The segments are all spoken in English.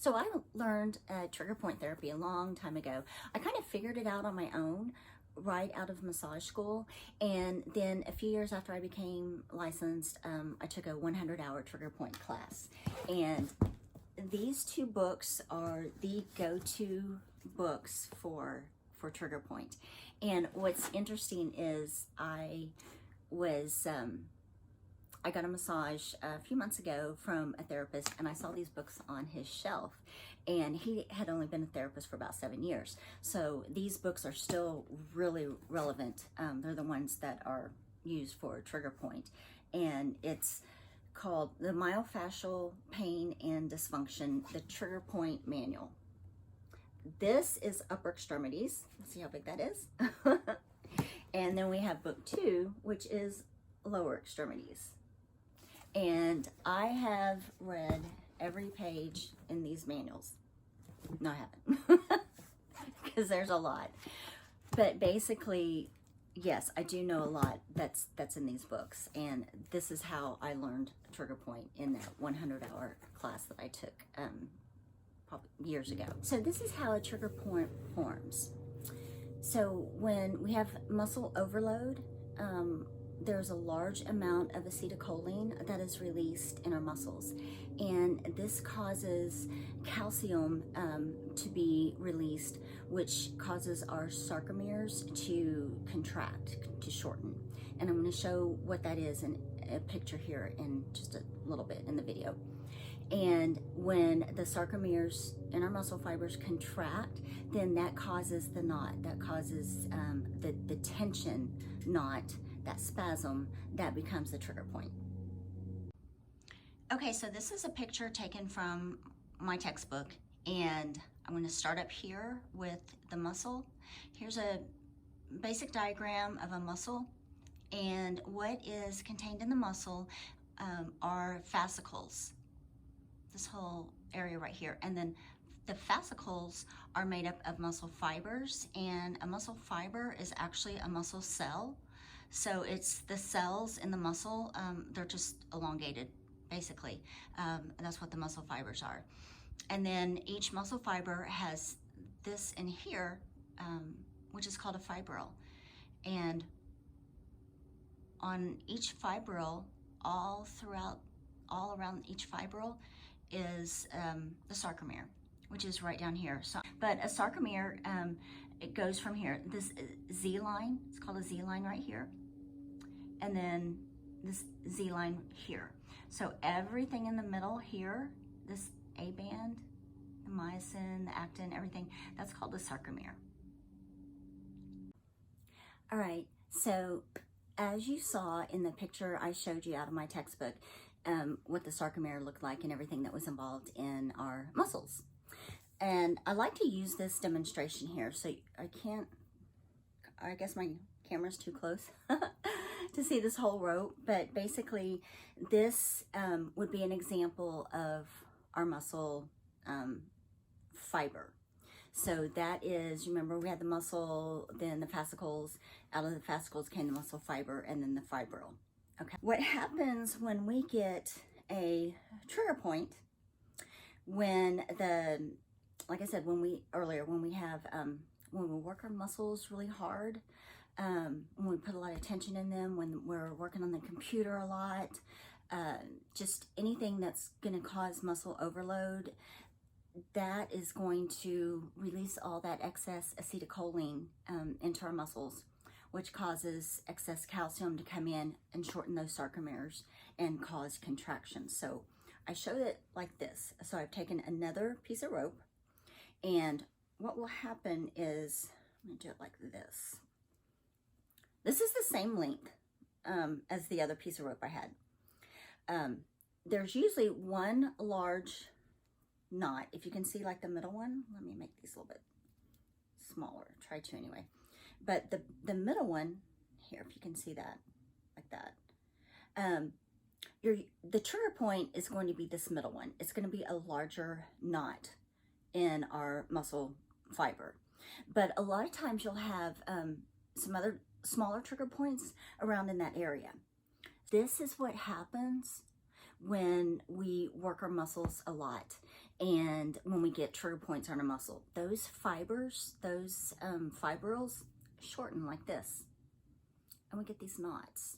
So I learned trigger point therapy a long time ago. I kind of figured it out on my own right out of massage school, and then a few years after I became licensed, I took a 100-hour trigger point class, and these two books are the go-to books for trigger point. And what's interesting is I got a massage a few months ago from a therapist, and I saw these books on his shelf, and he had only been a therapist for about 7 years. So these books are still really relevant. They're the ones that are used for trigger point, and it's called the Myofascial Pain and Dysfunction, the Trigger Point Manual. This is upper extremities. Let's see how big that is. And then we have book 2, which is lower extremities. And I have read every page in these manuals. No, I haven't, because there's a lot. But basically, yes, I do know a lot that's in these books. And this is how I learned trigger point in that 100-hour class that I took probably years ago. So this is how a trigger point forms. So when we have muscle overload, there's a large amount of acetylcholine that is released in our muscles, and this causes calcium to be released, which causes our sarcomeres to contract, to shorten. And I'm going to show what that is in a picture here in just a little bit in the video. And when the sarcomeres in our muscle fibers contract, then that causes the knot, that causes the tension knot, that spasm, that becomes the trigger point. Okay, so this is a picture taken from my textbook, and I'm going to start up here with the muscle. Here's a basic diagram of a muscle, and what is contained in the muscle are fascicles, this whole area right here. And then the fascicles are made up of muscle fibers, and a muscle fiber is actually a muscle cell. So it's the cells in the muscle, they're just elongated, basically. That's what the muscle fibers are. And then each muscle fiber has this in here, which is called a fibril. And on each fibril, all around each fibril is the sarcomere, which is right down here. So, but a sarcomere, it goes from here. This Z line, it's called a Z line right here. And then this Z line here. So everything in the middle here, this A band, the myosin, the actin, everything, that's called the sarcomere. All right, so as you saw in the picture I showed you out of my textbook, what the sarcomere looked like and everything that was involved in our muscles. And I like to use this demonstration here, so I guess my camera's too close to see this whole rope, but basically this would be an example of our muscle fiber. So that is, remember we had the muscle, then the fascicles, out of the fascicles came the muscle fiber, and then the fibril. Okay. What happens when we get a trigger point, when like I said, when we have, when we work our muscles really hard, when we put a lot of tension in them, when we're working on the computer a lot, just anything that's going to cause muscle overload, that is going to release all that excess acetylcholine into our muscles, which causes excess calcium to come in and shorten those sarcomeres and cause contractions. So I showed it like this. So I've taken another piece of rope, and what will happen is, I'm going to do it like this. This is the same length as the other piece of rope I had. There's usually one large knot. If you can see like the middle one, let me make these a little bit smaller, try to anyway. But the middle one here, if you can see that, like that, the trigger point is going to be this middle one. It's going to be a larger knot in our muscle fiber. But a lot of times you'll have some other smaller trigger points around in that area. This is what happens when we work our muscles a lot. And when we get trigger points on our muscle, those fibers, those fibrils shorten like this, and we get these knots.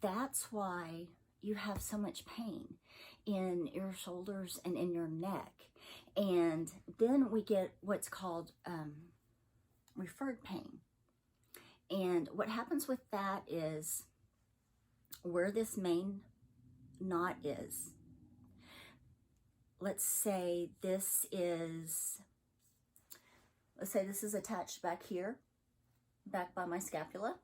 That's why you have so much pain in your shoulders and in your neck. And then we get what's called referred pain. And what happens with that is where this main knot is. Let's say this is attached back here, back by my scapula,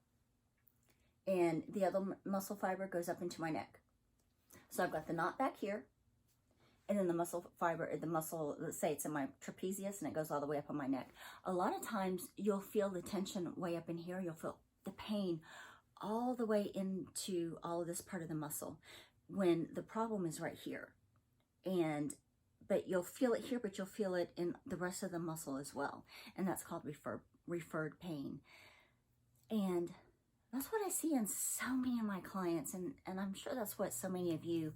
and the other muscle fiber goes up into my neck. So I've got the knot back here, and then the muscle fiber, let's say it's in my trapezius and it goes all the way up on my neck. A lot of times you'll feel the tension way up in here. You'll feel the pain all the way into all of this part of the muscle when the problem is right here. But you'll feel it here, but you'll feel it in the rest of the muscle as well. And that's called referred pain. And that's what I see in so many of my clients. And I'm sure that's what so many of you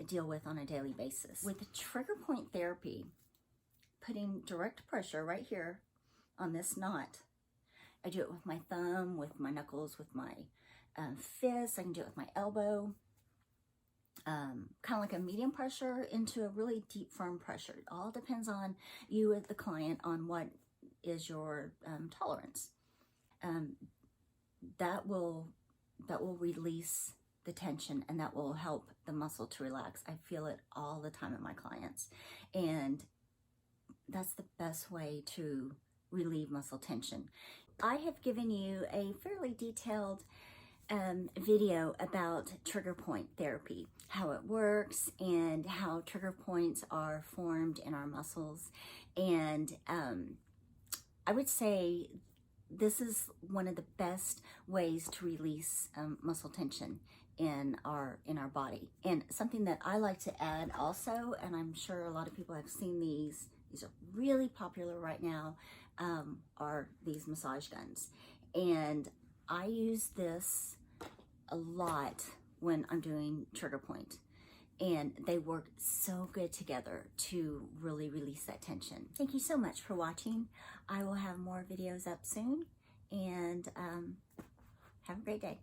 deal with on a daily basis. With trigger point therapy, putting direct pressure right here on this knot. I do it with my thumb, with my knuckles, with my fist. I can do it with my elbow. Kind of like a medium pressure into a really deep, firm pressure. It all depends on you as the client, on what is your tolerance. That will release the tension, and that will help the muscle to relax. I feel it all the time in my clients, and that's the best way to relieve muscle tension. I have given you a fairly detailed video about trigger point therapy, how it works and how trigger points are formed in our muscles. And I would say this is one of the best ways to release muscle tension in our body. And something that I like to add also, and I'm sure a lot of people have seen these are really popular right now, are these massage guns. And I use this a lot when I'm doing trigger point, and they work so good together to really release that tension. Thank you so much for watching. I will have more videos up soon, and have a great day.